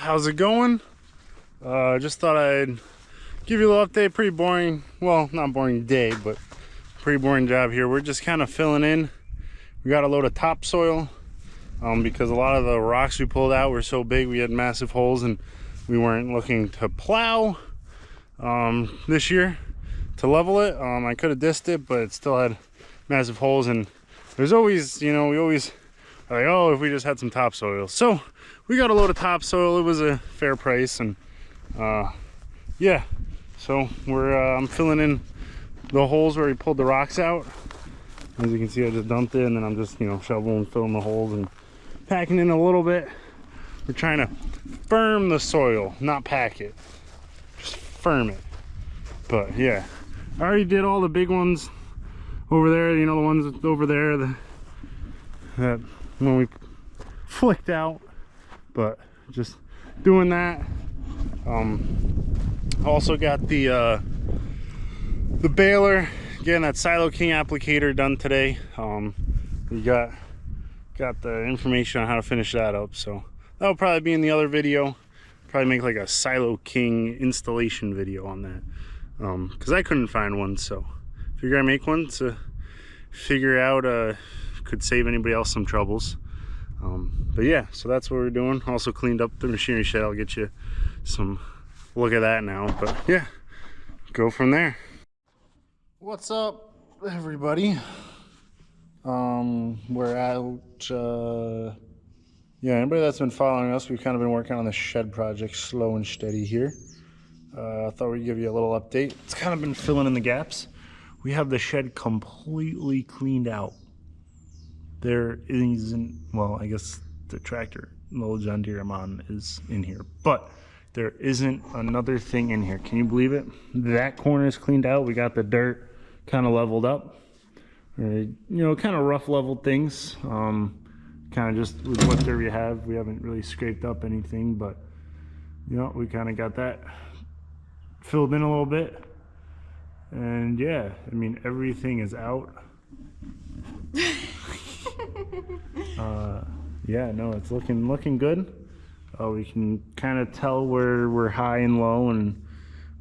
How's it going? Just thought I'd give you a little update. Pretty boring, well, not boring day, but pretty boring job here. We're just kind of filling in. We got a load of topsoil because a lot of the rocks we pulled out were so big we had massive holes, and we weren't looking to plow this year to level it. I could have dissed it, but it still had massive holes, and there's always, you know, we always are like, oh, if we just had some topsoil. So we got a load of topsoil. It was a fair price, and yeah, so we're I'm filling in the holes where we pulled the rocks out. As you can see, I just dumped it, and then I'm just, you know, shoveling, filling the holes and packing in a little bit. We're trying to firm the soil, not pack it, just firm it. But yeah, I already did all the big ones over there, you know, the ones over there that when we flicked out, but just doing that. Also got the baler, again, that Silo King applicator done today. We got the information on how to finish that up, so that'll probably be in the other video. Probably make like a Silo King installation video on that, because I couldn't find one, so figure I make one to figure out could save anybody else some troubles. But yeah, so that's what we're doing. Also cleaned up the machinery shed. I'll get you some look at that now, but yeah, go from there. What's up, everybody? We're out, yeah, anybody that's been following us, we've kind of been working on the shed project slow and steady here. I thought we'd give you a little update. It's kind of been filling in the gaps. We have the shed completely cleaned out. There isn't, well, I guess the tractor, the little John Deere I'm on, is in here, but there isn't another thing in here. Can you believe it? That corner is cleaned out. We got the dirt kind of leveled up. You know, kind of rough leveled things. Kind of just with what dirt we have. We haven't really scraped up anything, but you know, we kind of got that filled in a little bit. And yeah, I mean, everything is out. Yeah, no, it's looking good. We can kind of tell where we're high and low and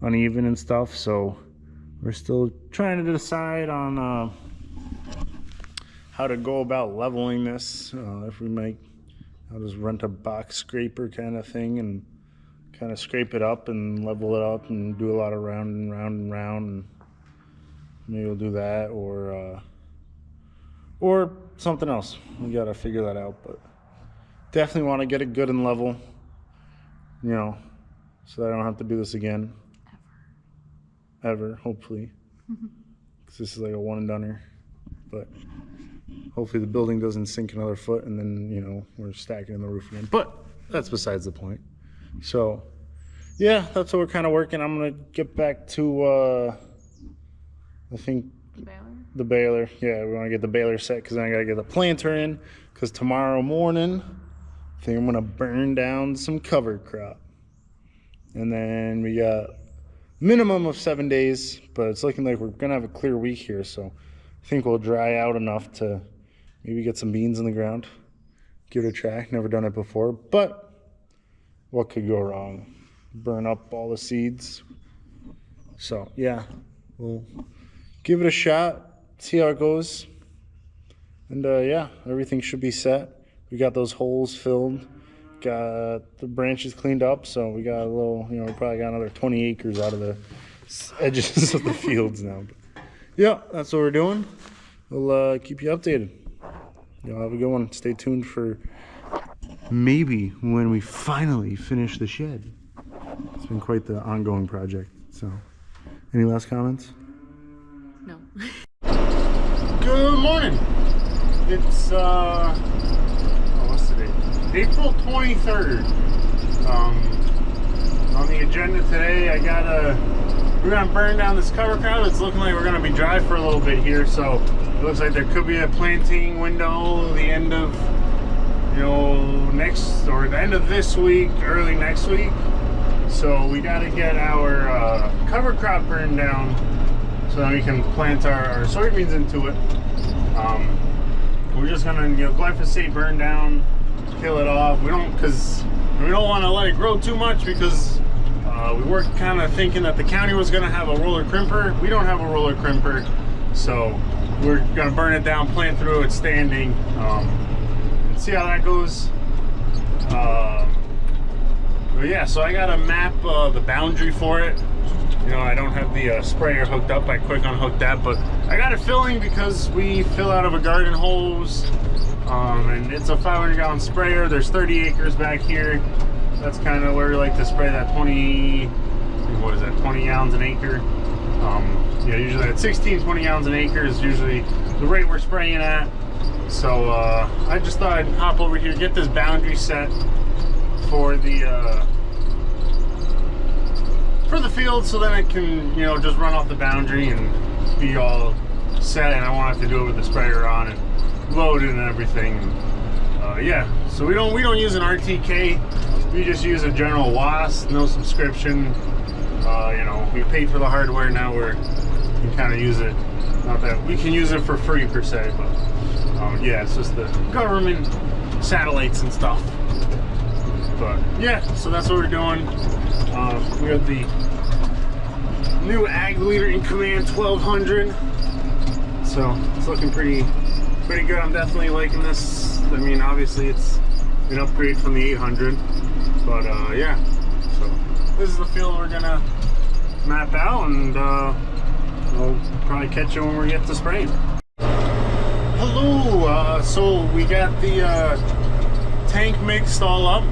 uneven and stuff, so we're still trying to decide on how to go about leveling this. If we might, I'll just rent a box scraper kind of thing and kind of scrape it up and level it up and do a lot of round and round and round, and maybe we'll do that, or something else. We gotta figure that out, but definitely want to get it good and level, you know, so that I don't have to do this again ever, hopefully, because this is like a one and doneer. But hopefully the building doesn't sink another foot and then, you know, we're stacking in the roof again, but that's besides the point. So yeah, that's what we're kind of working. I'm gonna get back to I think the baler. Yeah, we want to get the baler set, because then I gotta get the planter in, because tomorrow morning I think I'm gonna burn down some cover crop, and then we got minimum of 7 days, but it's looking like we're gonna have a clear week here, so I think we'll dry out enough to maybe get some beans in the ground, give it a try. Never done it before, but what could go wrong? Burn up all the seeds. So yeah, we'll give it a shot, see how it goes, and yeah, everything should be set. We got those holes filled, got the branches cleaned up, so we got a little, you know, we probably got another 20 acres out of the edges of the fields now. But yeah, that's what we're doing. We'll keep you updated. Y'all have a good one. Stay tuned for maybe when we finally finish the shed. It's been quite the ongoing project. So, any last comments? No. Good morning. It's what's today? April 23rd. On the agenda today, we're gonna burn down this cover crop. It's looking like we're gonna be dry for a little bit here, so it looks like there could be a planting window the end of, you know, the end of this week, early next week. So we gotta get our cover crop burned down so that we can plant our soybeans into it. We're just gonna, you know, glyphosate burn down, kill it off. We don't, because we we don't want to let it grow too much because we were kind of thinking that the county was going to have a roller crimper. We don't have a roller crimper, so we're going to burn it down, plant through it standing, and see how that goes. But yeah, so I got to map the boundary for it. You know, I don't have the sprayer hooked up. I quick unhooked that, but I got it filling because we fill out of a garden hose, and it's a 500-gallon sprayer. There's 30 acres back here. That's kind of where we like to spray that 20, what is that, 20 gallons an acre. Yeah, usually at 16, 20 gallons an acre is usually the rate we're spraying at. So I just thought I'd hop over here, get this boundary set for the field, so then I can, you know, just run off the boundary and be all set, and I won't have to do it with the sprayer on and load it and everything. Yeah, so we don't use an RTK. We just use a general WAS, no subscription. You know, we paid for the hardware, now we can kind of use it. Not that we can use it for free per se, but yeah, it's just the government satellites and stuff. But yeah, so that's what we're doing. We have the new Ag Leader in Command 1200, so it's looking pretty good. I'm definitely liking this. I mean, obviously it's an upgrade from the 800, but yeah. So this is the field we're gonna map out, and we'll probably catch you when we get to spraying. Hello. So we got the tank mixed all up.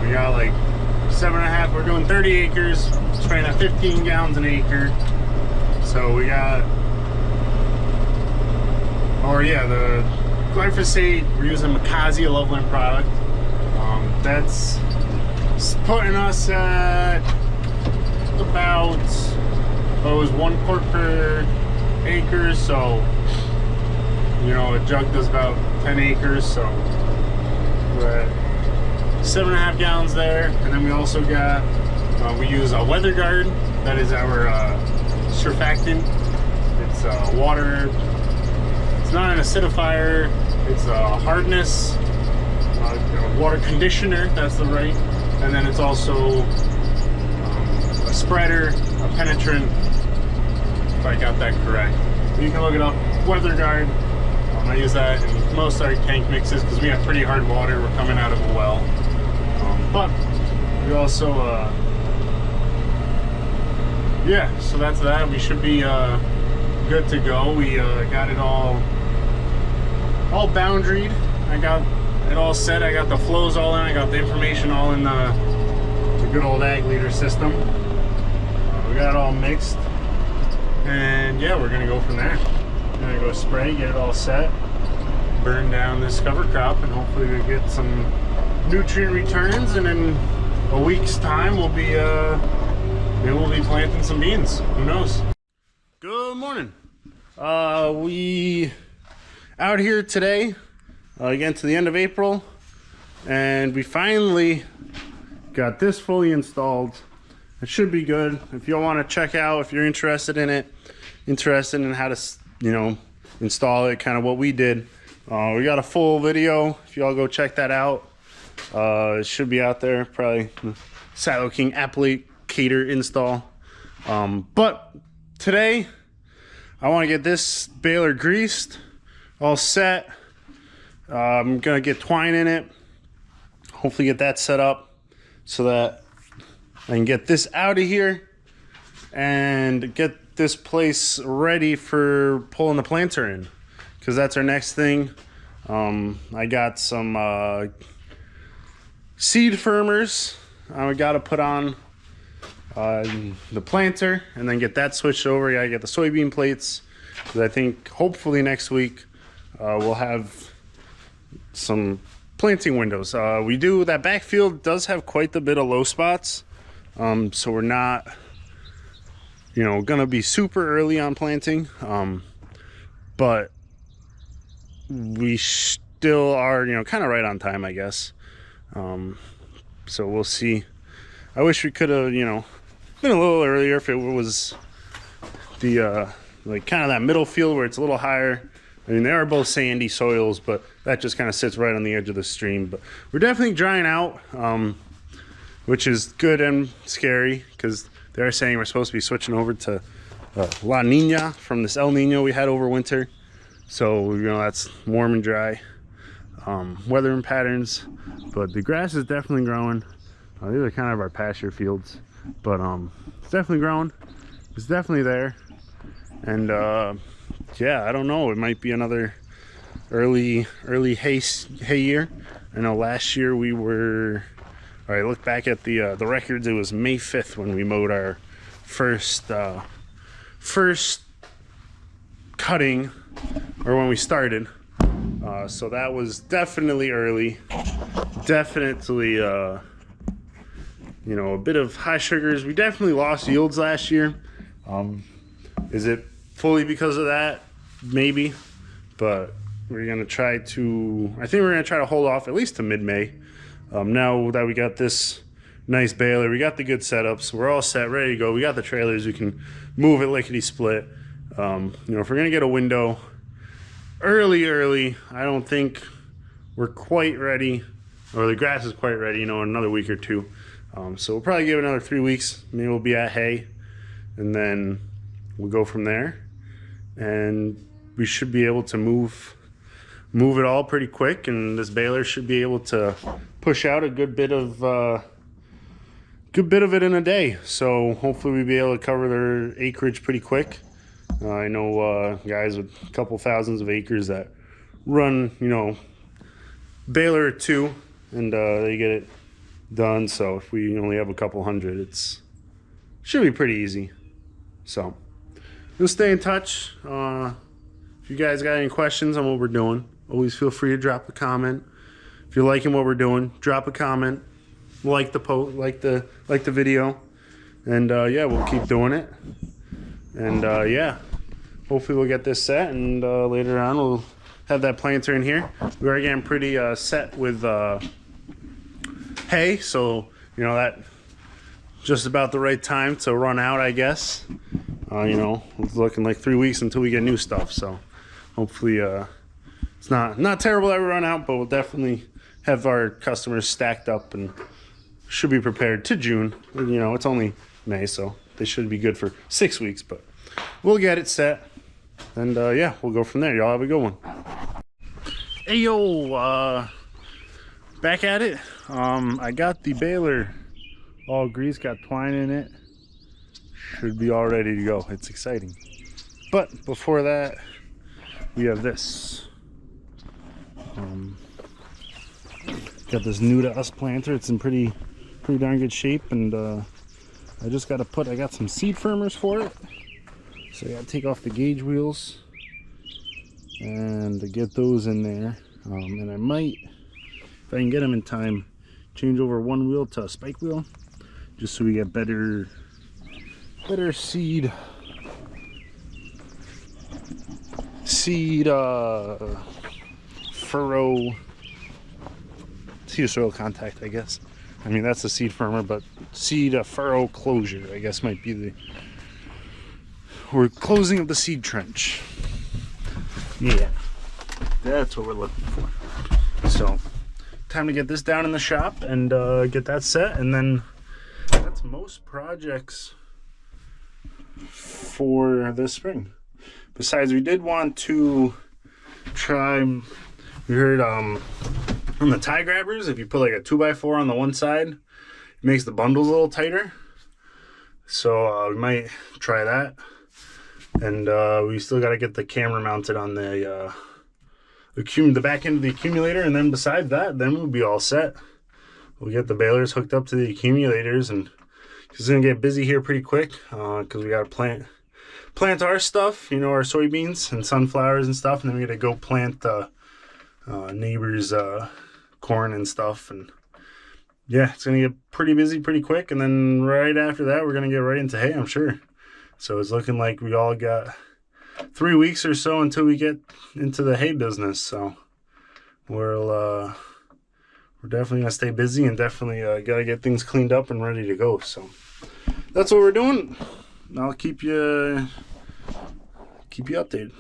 We got like 7.5, we're doing 30 acres, spraying at 15 gallons an acre. So we got, the glyphosate, we're using Makazi, a Loveland product. That's putting us at about, it was 1 quart per acre, so, you know, a jug does about 10 acres, so we're at 7.5 gallons there. And then we also got, we use a Weather Guard. That is our surfactant. It's water, it's not an acidifier, it's a hardness, water conditioner, that's the right. And then it's also a spreader, a penetrant, if I got that correct. You can look it up, Weather Guard. I use that in most of our tank mixes because we have pretty hard water. We're coming out of a well. But we also, yeah, so that's that. We should be good to go. We got it all boundaried. I got it all set. I got the flows all in. I got the information all in the good old Ag Leader system. We got it all mixed. And yeah, we're gonna go from there. We're gonna go spray, get it all set, burn down this cover crop, and hopefully we get some nutrient returns, and in a week's time we'll be maybe we'll be planting some beans. Who knows? Good morning. We out here today again to the end of April, and we finally got this fully installed. It should be good. If you want to check out, if you're interested in it, interested in how to, you know, install it, kind of what we did, we got a full video. If y'all go check that out, it should be out there, probably Silo King applicator install. But today I want to get this baler greased, all set. I'm gonna get twine in it, hopefully get that set up so that I can get this out of here and get this place ready for pulling the planter in, because that's our next thing. I got some seed firmers I got to put on the planter, and then get that switched over. I get the soybean plates, because I think hopefully next week we'll have some planting windows. We do, that backfield does have quite a bit of low spots, so we're not, you know, gonna be super early on planting, but we still are, you know, kind of right on time, I guess. So we'll see. I wish we could have, you know, been a little earlier if it was the like kind of that middle field where it's a little higher. I mean, they are both sandy soils, but that just kind of sits right on the edge of the stream. But we're definitely drying out, which is good and scary because they're saying we're supposed to be switching over to La Nina from this El Nino we had over winter. So, you know, that's warm and dry weather patterns. But the grass is definitely growing. These are kind of our pasture fields, but it's definitely growing. It's definitely there. And yeah, I don't know, it might be another early hay year. I know last year we were, all right, look back at the records, it was May 5th when we mowed our first cutting, or when we started. So that was definitely early, definitely you know, a bit of high sugars. We definitely lost yields last year. Is it fully because of that? Maybe, but we're gonna try to, I think we're gonna try to hold off at least to mid-May. Now that we got this nice baler, we got the good setups, we're all set, ready to go. We got the trailers, we can move it lickety-split. You know, if we're gonna get a window early, I don't think we're quite ready, or the grass is quite ready, you know, in another week or two. So we'll probably give it another 3 weeks. Maybe we'll be at hay, and then we'll go from there. And we should be able to move it all pretty quick, and this baler should be able to push out a good bit of it in a day. So hopefully we'll be able to cover their acreage pretty quick. I know guys with a couple thousands of acres that run, you know, baler or two, and they get it done. So if we only have a couple hundred, it should be pretty easy. So we'll stay in touch. If you guys got any questions on what we're doing, always feel free to drop a comment. If you're liking what we're doing, drop a comment, like the post, like the video, and yeah, we'll keep doing it. And yeah, hopefully we'll get this set, and later on we'll have that planter in here. We are getting pretty set with hay, so you know that just about the right time to run out, I guess. You know, it's looking like 3 weeks until we get new stuff, so hopefully it's not terrible that we run out, but we'll definitely have our customers stacked up and should be prepared to June. You know, it's only May, so they should be good for 6 weeks, but we'll get it set, and yeah, we'll go from there. Y'all have a good one. Hey yo, back at it. I got the baler all greased, got twine in it, should be all ready to go. It's exciting, but before that we have this. Got this new to us planter. It's in pretty darn good shape, and I just got to I got some seed firmers for it, so I got to take off the gauge wheels and to get those in there. And I might, if I can get them in time, change over one wheel to a spike wheel, just so we get better seed furrow, seed soil contact, I guess. I mean, that's the seed firmer, but seed furrow closure, I guess, might be we're closing of the seed trench. Yeah, that's what we're looking for. So time to get this down in the shop and get that set, and then that's most projects for this spring. Besides, we did want to try, we heard on the tie grabbers, if you put like a 2x4 on the one side, it makes the bundles a little tighter. So we might try that. And we still got to get the camera mounted on the back end of the accumulator, and then besides that, then we'll be all set. We'll get the balers hooked up to the accumulators, and it's gonna get busy here pretty quick because we got to plant our stuff, you know, our soybeans and sunflowers and stuff, and then we got to go plant neighbors' corn and stuff. And yeah, it's gonna get pretty busy pretty quick, and then right after that we're gonna get right into hay, I'm sure. So it's looking like we all got 3 weeks or so until we get into the hay business. So we're definitely gonna stay busy, and definitely gotta get things cleaned up and ready to go. So that's what we're doing. I'll keep you updated.